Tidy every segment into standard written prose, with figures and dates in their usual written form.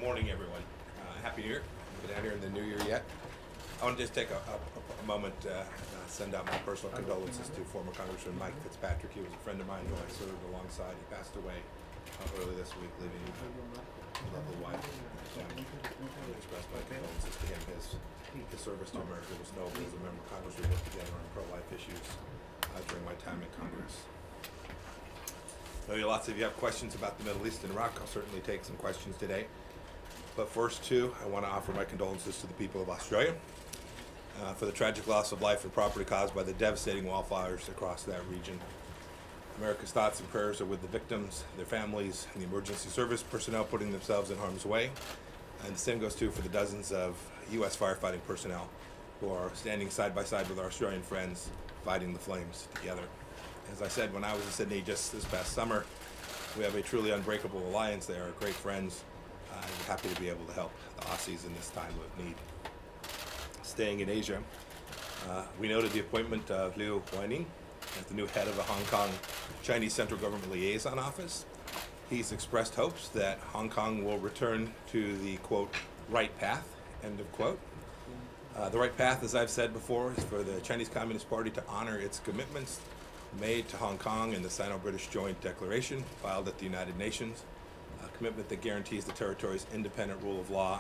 good morning, everyone. Happy New Year. We're down here in the new year yet. I want to just take a moment to send out my personal condolences to former Congressman Mike Fitzpatrick. He was a friend of mine who I served alongside. He passed away early this week, leaving a lovely wife and family. I want to express my condolences to him. His service to America was noble. As a member of Congress, we worked together on pro-life issues during my time in Congress. I know lots of you have questions about the Middle East and Iraq. I'll certainly take some questions today. But first, too, I want to offer my condolences to the people of Australia for the tragic loss of life and property caused by the devastating wildfires across that region. America's thoughts and prayers are with the victims, their families, and the emergency service personnel putting themselves in harm's way. And the same goes, too, for the dozens of U.S. firefighting personnel who are standing side by side with our Australian friends, fighting the flames together. As I said when I was in Sydney just this past summer, we have a truly unbreakable alliance. They are great friends. We're happy to be able to help the Aussies in this time of need. Staying in Asia, we noted the appointment of Liu Huining as the new head of the Hong Kong Chinese Central Government Liaison Office. He's expressed hopes that Hong Kong will return to the, quote, right path, end of quote. The right path, as I've said before, is for the Chinese Communist Party to honor its commitments made to Hong Kong in the Sino-British Joint Declaration filed at the United Nations, a commitment that guarantees the territory's independent rule of law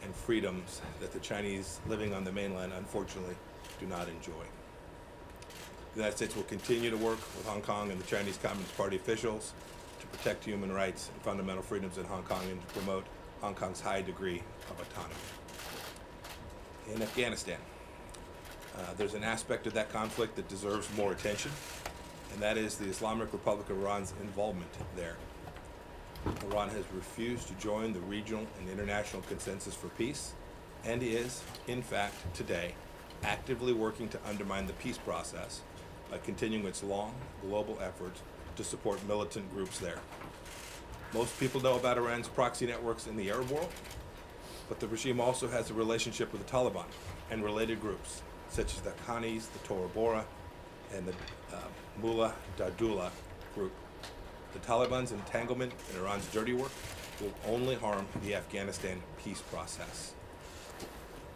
and freedoms that the Chinese living on the mainland unfortunately do not enjoy. The United States will continue to work with Hong Kong and the Chinese Communist Party officials to protect human rights and fundamental freedoms in Hong Kong and to promote Hong Kong's high degree of autonomy. In Afghanistan, there's an aspect of that conflict that deserves more attention, and that is the Islamic Republic of Iran's involvement there. Iran has refused to join the regional and international consensus for peace, and is, in fact, today, actively working to undermine the peace process by continuing its long global efforts to support militant groups there. Most people know about Iran's proxy networks in the Arab world, but the regime also has a relationship with the Taliban and related groups, such as the Haqqanis, the Tora Bora, and the Mullah Dadullah group. The Taliban's entanglement in Iran's dirty work will only harm the Afghanistan peace process.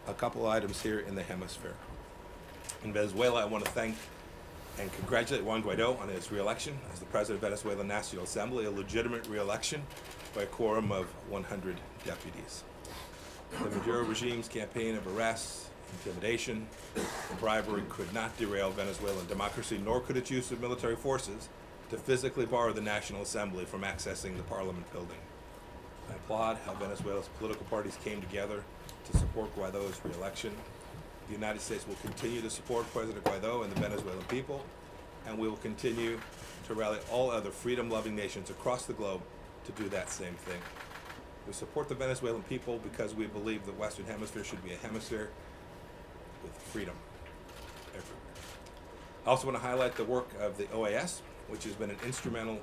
A couple items here in the hemisphere. In Venezuela, I want to thank and congratulate Juan Guaido on his re-election as the President of Venezuelan National Assembly, a legitimate re-election by a quorum of 100 deputies. The Maduro regime's campaign of arrests, intimidation, and bribery could not derail Venezuelan democracy, nor could its use of military forces to physically bar the National Assembly from accessing the Parliament building. I applaud how Venezuela's political parties came together to support Guaido's re-election. The United States will continue to support President Guaido and the Venezuelan people, and we will continue to rally all other freedom-loving nations across the globe to do that same thing. We support the Venezuelan people because we believe the Western Hemisphere should be a hemisphere with freedom everywhere. I also want to highlight the work of the OAS, which has been an instrumental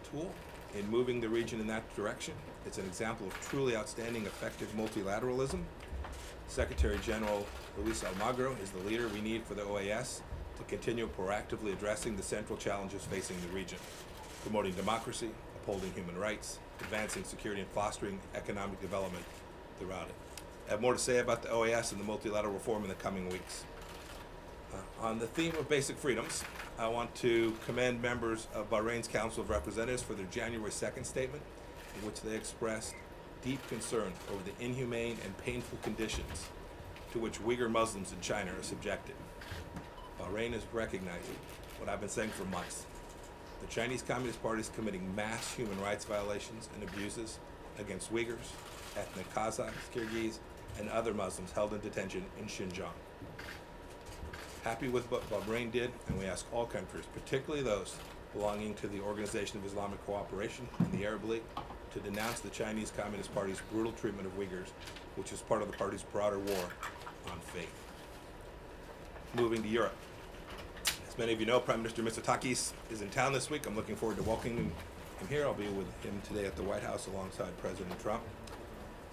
tool in moving the region in that direction. It's an example of truly outstanding, effective multilateralism. Secretary General Luis Almagro is the leader we need for the OAS to continue proactively addressing the central challenges facing the region, promoting democracy, upholding human rights, advancing security, and fostering economic development throughout it. I have more to say about the OAS and the multilateral reform in the coming weeks. On the theme of basic freedoms, I want to commend members of Bahrain's Council of Representatives for their January 2nd statement, in which they expressed deep concern over the inhumane and painful conditions to which Uyghur Muslims in China are subjected. Bahrain is recognizing what I've been saying for months. The Chinese Communist Party is committing mass human rights violations and abuses against Uyghurs, ethnic Kazakhs, Kyrgyz, and other Muslims held in detention in Xinjiang. Happy with what Bahrain did, and we ask all countries, particularly those belonging to the Organization of Islamic Cooperation and the Arab League, to denounce the Chinese Communist Party's brutal treatment of Uyghurs, which is part of the party's broader war on faith. Moving to Europe. As many of you know, Prime Minister Mitsotakis is in town this week. I'm looking forward to welcoming him here. I'll be with him today at the White House alongside President Trump.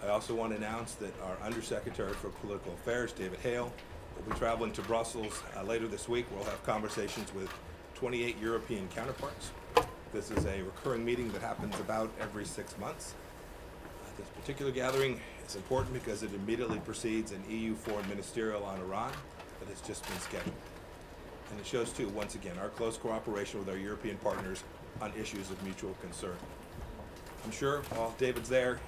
I also want to announce that our Undersecretary for Political Affairs, David Hale, will be traveling to Brussels later this week. We'll have conversations with 28 European counterparts. This is a recurring meeting that happens about every 6 months. This particular gathering is important because it immediately precedes an EU foreign ministerial on Iran that has just been scheduled. And it shows, too, once again, our close cooperation with our European partners on issues of mutual concern. I'm sure while David's there,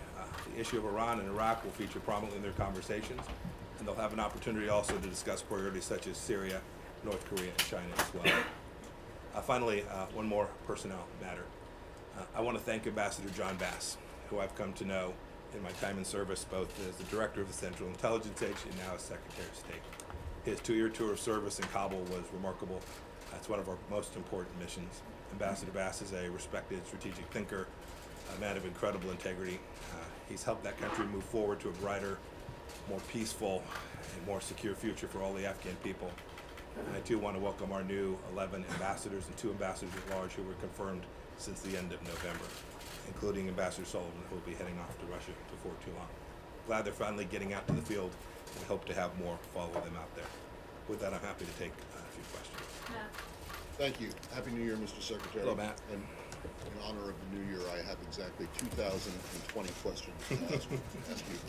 the issue of Iran and Iraq will feature prominently in their conversations, and they'll have an opportunity also to discuss priorities such as Syria, North Korea, and China as well. Finally, one more personnel matter. I want to thank Ambassador John Bass, who I've come to know in my time in service, both as the Director of the Central Intelligence Agency and now as Secretary of State. His 2-year tour of service in Kabul was remarkable. It's one of our most important missions. Ambassador Bass is a respected strategic thinker, a man of incredible integrity. He's helped that country move forward to a brighter, more peaceful, and more secure future for all the Afghan people. And I too want to welcome our new 11 ambassadors and 2 ambassadors at large who were confirmed since the end of November, including Ambassador Sullivan, who will be heading off to Russia before too long. Glad they're finally getting out to the field, and hope to have more follow them out there. With that, I'm happy to take a few questions. Matt. Thank you. Happy New Year, Mr. Secretary. Hello, Matt. And in honor of the new year, I have exactly 2,020 questions to ask you,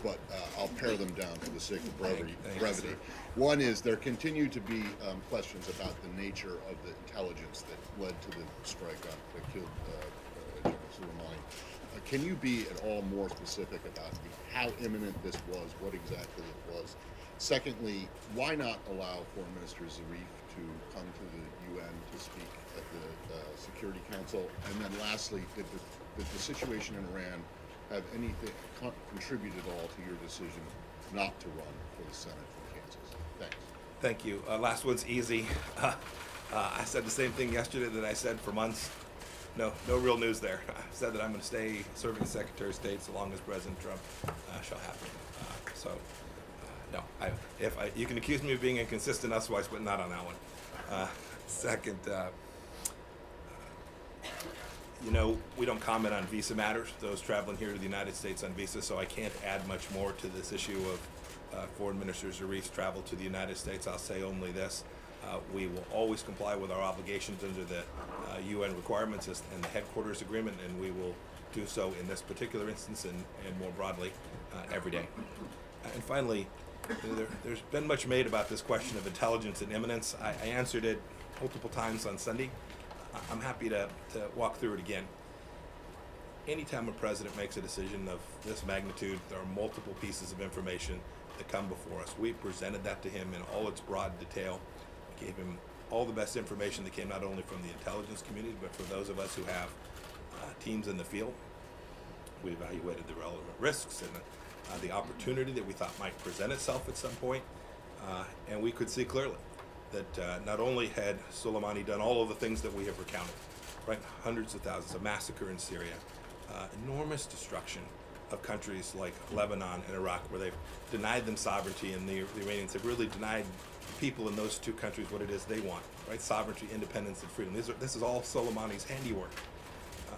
but I'll pare them down for the sake of brevity. Thanks, One is, there continue to be questions about the nature of the intelligence that led to the strike that killed General Soleimani. Can you be at all more specific about how imminent this was, what exactly it was? Secondly, why not allow Foreign Minister Zarif to come to the UN to speak at the Security Council? And then lastly, did the situation in Iran have anything contributed at all to your decision not to run for the Senate from Kansas? Thanks. Thank you. Last one's easy. I said the same thing yesterday that I said for months. No real news there. I said that I'm going to stay serving as Secretary of State so long as President Trump shall have me. No. You can accuse me of being inconsistent otherwise, but not on that one. Second, we don't comment on visa matters, those traveling here to the United States on visa, so I can't add much more to this issue of Foreign Minister Zarif's travel to the United States. I'll say only this. We will always comply with our obligations under the UN requirements and the headquarters agreement, and we will do so in this particular instance and more broadly every day. And finally, there's been much made about this question of intelligence and imminence. I answered it multiple times on Sunday. I'm happy to walk through it again. Anytime a president makes a decision of this magnitude, there are multiple pieces of information that come before us. We presented that to him in all its broad detail. We gave him all the best information that came not only from the intelligence community, but for those of us who have teams in the field. We evaluated the relevant risks and the opportunity that we thought might present itself at some point, and we could see clearly that not only had Soleimani done all of the things that we have recounted, right, hundreds of thousands, a massacre in Syria, enormous destruction of countries like Lebanon and Iraq, where they've denied them sovereignty, and the Iranians have really denied people in those two countries what it is they want, right, sovereignty, independence, and freedom. This is all Soleimani's handiwork.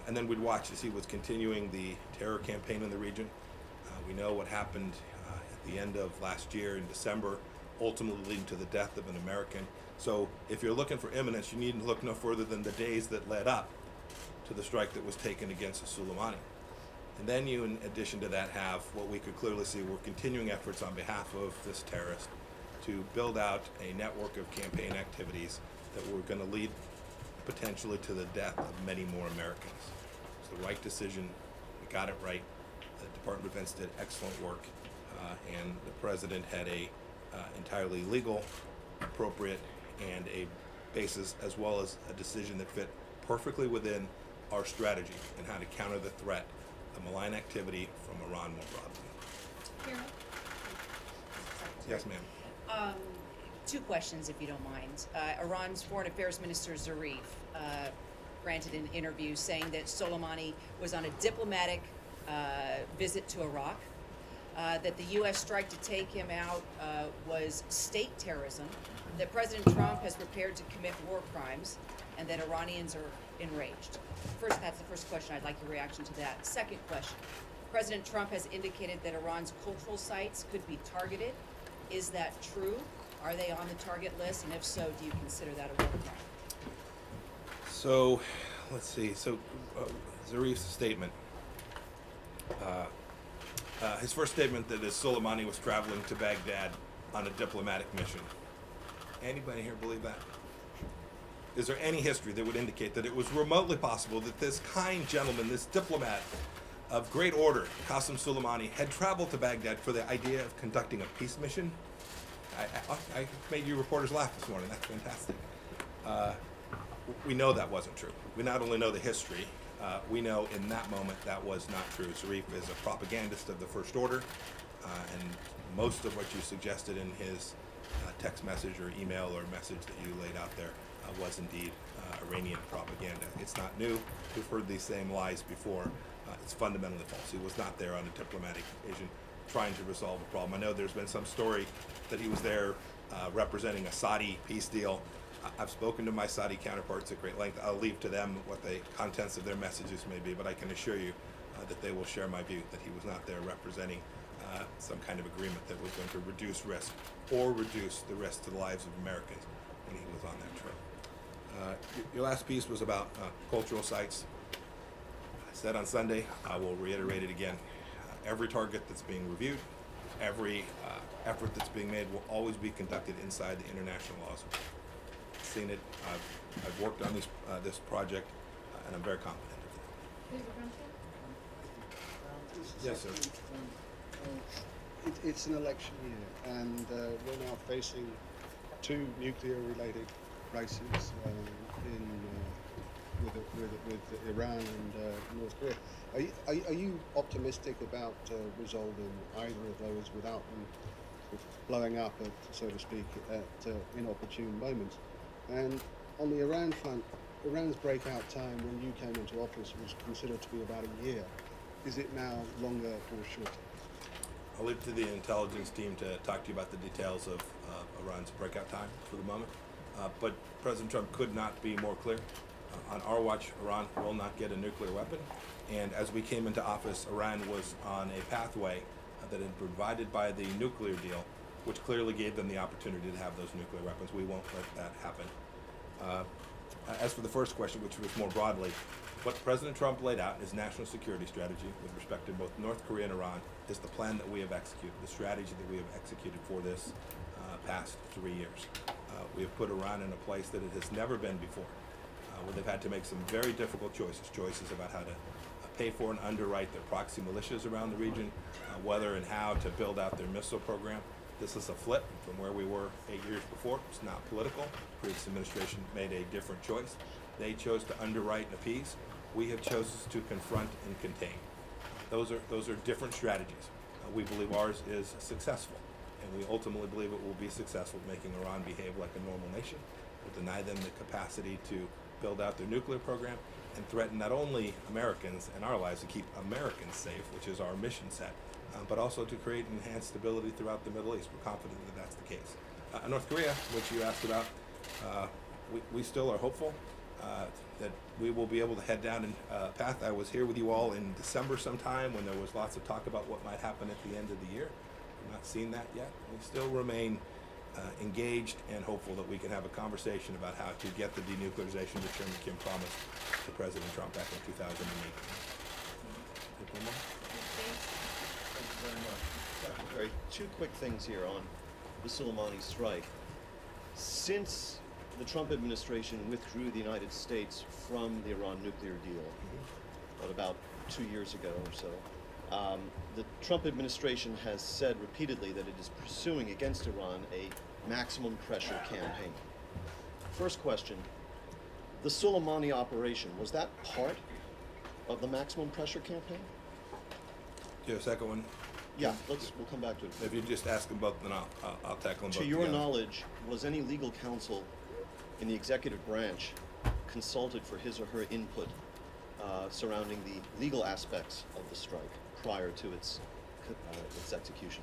And then we'd watch as he was continuing the terror campaign in the region. We know what happened at the end of last year in December, ultimately leading to the death of an American. So if you're looking for imminence, you needn't look no further than the days that led up to the strike that was taken against Soleimani. And then you, in addition to that, have what we could clearly see were continuing efforts on behalf of this terrorist to build out a network of campaign activities that were going to lead potentially to the death of many more Americans. It's the right decision. We got it right. The Department of Defense did excellent work, and the President had a entirely legal, appropriate, and a basis, as well as a decision that fit perfectly within our strategy and how to counter the threat of malign activity from Iran more broadly. Carol? Yes, ma'am. 2 questions, if you don't mind. Iran's Foreign Affairs Minister Zarif granted an interview saying that Soleimani was on a diplomatic visit to Iraq, that the U.S. strike to take him out was state terrorism, that President Trump has prepared to commit war crimes, and that Iranians are enraged. That's the first question. I'd like your reaction to that. Second question. President Trump has indicated that Iran's cultural sites could be targeted. Is that true? Are they on the target list? And if so, do you consider that a war crime? So, let's see. So, Zarif's statement. His first statement that is Soleimani was traveling to Baghdad on a diplomatic mission. Anybody here believe that? Is there any history that would indicate that it was remotely possible that this kind gentleman, this diplomat of great order, Qasem Soleimani, had traveled to Baghdad for the idea of conducting a peace mission? I made you reporters laugh this morning. That's fantastic. We know that wasn't true. We not only know the history, we know in that moment that was not true. Zarif is a propagandist of the First Order, and most of what you suggested in his text message or email or message that you laid out there was indeed Iranian propaganda. It's not new. We've heard these same lies before. It's fundamentally false. He was not there on a diplomatic mission trying to resolve a problem. I know there's been some story that he was there representing a Saudi peace deal. I've spoken to my Saudi counterparts at great length. I'll leave to them what the contents of their messages may be, but I can assure you that they will share my view that he was not there representing some kind of agreement that was going to reduce risk or reduce the risk to the lives of Americans when he was on that trip. Your last piece was about cultural sites. I said on Sunday, I will reiterate it again. Every target that's being reviewed, every effort that's being made will always be conducted inside the international laws. I've seen it. I've worked on this project, and I'm very confident of it. Yes, sir. It's an election year, and we're now facing two nuclear-related races with Iran and North Korea. Are you optimistic about resolving either of those without them sort of blowing up, so to speak, at inopportune moments? And on the Iran front, Iran's breakout time when you came into office was considered to be about a year. Is it now longer or shorter? I'll leave it to the intelligence team to talk to you about the details of Iran's breakout time for the moment. But President Trump could not be more clear. On our watch, Iran will not get a nuclear weapon. And as we came into office, Iran was on a pathway that had been provided by the nuclear deal, which clearly gave them the opportunity to have those nuclear weapons. We won't let that happen. As for the first question, which was more broadly, what President Trump laid out in his national security strategy with respect to both North Korea and Iran is the plan that we have executed, the strategy that we have executed for this past 3 years. We have put Iran in a place that it has never been before, where they've had to make some very difficult choices about how to pay for and underwrite their proxy militias around the region, whether and how to build out their missile program. This is a flip from where we were 8 years before. It's not political. The previous administration made a different choice. They chose to underwrite and appease. We have chosen to confront and contain. Those are different strategies. We believe ours is successful, and we ultimately believe it will be successful making Iran behave like a normal nation. We'll deny them the capacity to build out their nuclear program and threaten not only Americans and our lives to keep Americans safe, which is our mission set, but also to create and enhance stability throughout the Middle East. We're confident that that's the case. North Korea, which you asked about, we still are hopeful that we will be able to head down a path. I was here with you all in December sometime when there was lots of talk about what might happen at the end of the year. We've not seen that yet. We still remain engaged and hopeful that we can have a conversation about how to get the denuclearization that Chairman Kim promised to President Trump back in 2008. Take one more? Thank you very much. Secretary, two quick things here on the Soleimani strike. Since the Trump administration withdrew the United States from the Iran nuclear deal, about 2 years ago or so, the Trump administration has said repeatedly that it is pursuing against Iran a maximum pressure campaign. First question, the Soleimani operation, was that part of the maximum pressure campaign? Do you have a second one? Yeah, we'll come back to it. If you just ask them both, then I'll tackle them both To your together. knowledge, was any legal counsel in the executive branch consulted for his or her input surrounding the legal aspects of the strike prior to its execution?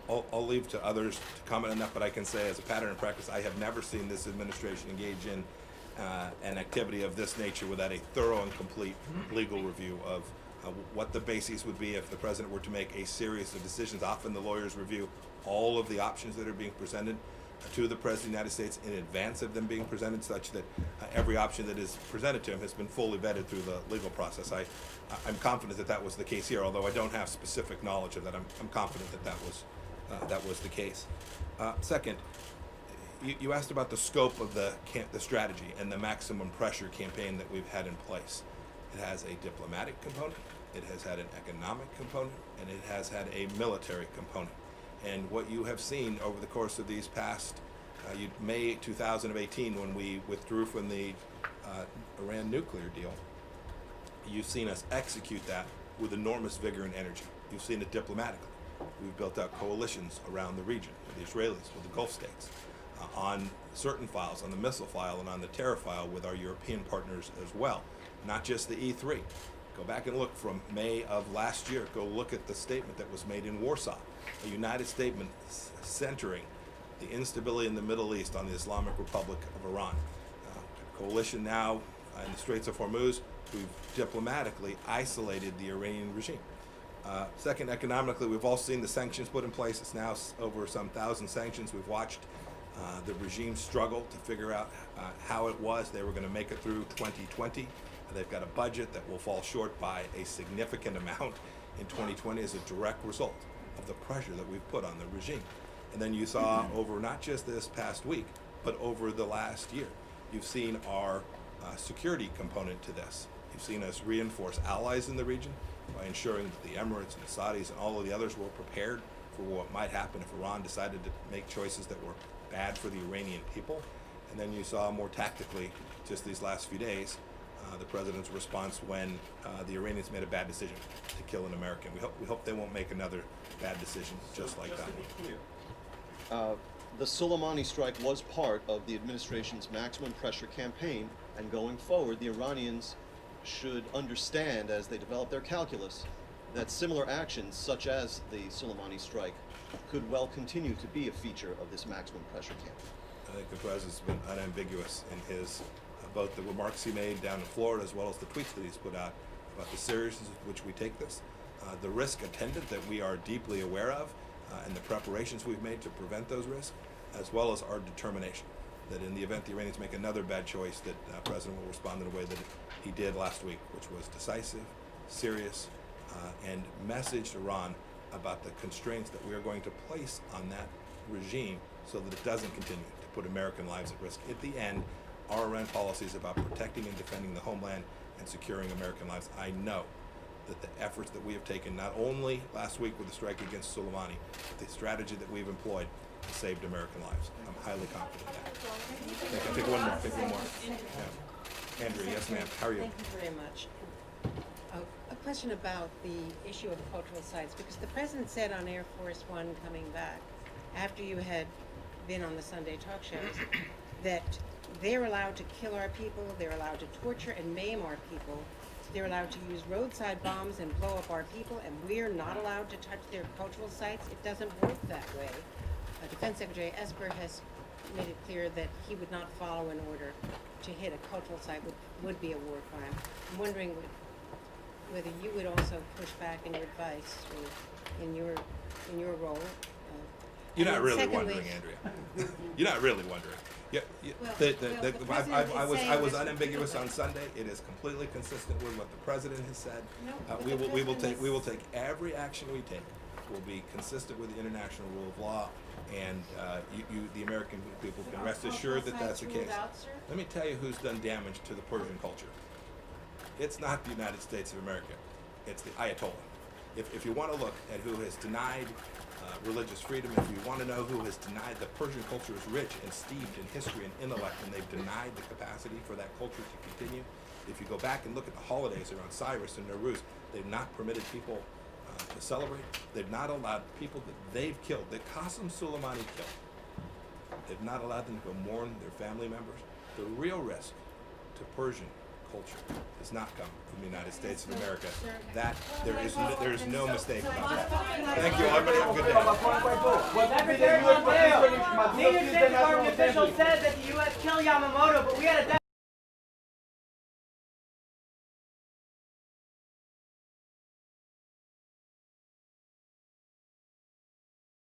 I'll leave to others to comment on that, but I can say as a pattern and practice, I have never seen this administration engage in an activity of this nature without a thorough and complete legal review of what the bases would be if the president were to make a series of decisions. Often the lawyers review all of the options that are being presented. to the President of the United States in advance of them being presented, such that every option that is presented to him has been fully vetted through the legal process. I'm confident that that was the case here, although I don't have specific knowledge of that. I'm confident that that was the case. Second, you asked about the scope of the strategy and the maximum pressure campaign that we've had in place. It has a diplomatic component, it has had an economic component, and it has had a military component. And what you have seen over the course of these past May 2018, when we withdrew from the Iran nuclear deal, you've seen us execute that with enormous vigor and energy. You've seen it diplomatically. We've built out coalitions around the region, with the Israelis, with the Gulf states, on certain files, on the missile file and on the terror file with our European partners as well, not just the E3. Go back and look from May of last year. Go look at the statement that was made in Warsaw, a united statement centering the instability in the Middle East on the Islamic Republic of Iran. Coalition now in the Straits of Hormuz, we've diplomatically isolated the Iranian regime. Second, economically, we've all seen the sanctions put in place. It's now over some 1,000 sanctions. We've watched the regime struggle to figure out how it was they were going to make it through 2020. They've got a budget that will fall short by a significant amount in 2020 as a direct result of the pressure that we've put on the regime. And then you saw over not just this past week, but over the last year, you've seen our security component to this. You've seen us reinforce allies in the region by ensuring that the Emirates and the Saudis and all of the others were prepared for what might happen if Iran decided to make choices that were bad for the Iranian people. And then you saw more tactically, just these last few days, the president's response when the Iranians made a bad decision to kill an American. We hope they won't make another bad decision just like that. To be clear, the Soleimani strike was part of the administration's maximum pressure campaign, and going forward, the Iranians should understand, as they develop their calculus, that similar actions, such as the Soleimani strike, could well continue to be a feature of this maximum pressure campaign. I think the president's been unambiguous in his both the remarks he made down in Florida as well as the tweets that he's put out about the seriousness with which we take this, the risk attendant that we are deeply aware of, and the preparations we've made to prevent those risks, as well as our determination that in the event the Iranians make another bad choice, that the president will respond in a way that he did last week, which was decisive, serious, and messaged Iran about the constraints that we are going to place on that regime so that it doesn't continue to put American lives at risk. At the end, our Iran policy is about protecting and defending the homeland and securing American lives. I know that the efforts that we have taken, not only last week with the strike against Soleimani, but the strategy that we've employed has saved American lives. I'm highly confident in that. Take one more. Take one more. Yeah. Andrea, yes ma'am. How are you? Thank you very much. A question about the issue of cultural sites, because the president said on Air Force One coming back, after you had been on the Sunday talk shows, that they're allowed to kill our people, they're allowed to torture and maim our people, they're allowed to use roadside bombs and blow up our people, and we're not allowed to touch their cultural sites. It doesn't work that way. Defense Secretary Esper has made it clear that he would not follow an order to hit a cultural site would be a war crime. I'm wondering whether you would also push back in your advice or in your role. You're not really wondering, Andrea. You're not really wondering. Yeah, I was unambiguous on Sunday. It is completely consistent with what the president has said. We will take every action we take will be consistent with the international rule of law, and the American people can rest assured that that's the case. Let me tell you who's done damage to the Persian culture. It's not the United States of America. It's the Ayatollah. If you want to look at who has denied religious freedom, if you want to know who has denied, the Persian culture is rich and steeped in history and intellect, and they've denied the capacity for that culture to continue. If you go back and look at the holidays around Cyrus and Nowruz, they've not permitted people to celebrate. They've not allowed people that they've killed, that Qasem Soleimani killed, they've not allowed them to go mourn their family members. The real risk to Persian culture does not come from the United States of America. That there is no mistake about that. Thank you, everybody. Have a good day. Secretary Pompeo, senior State Department official said that the U.S. killed Yamamoto, but we had a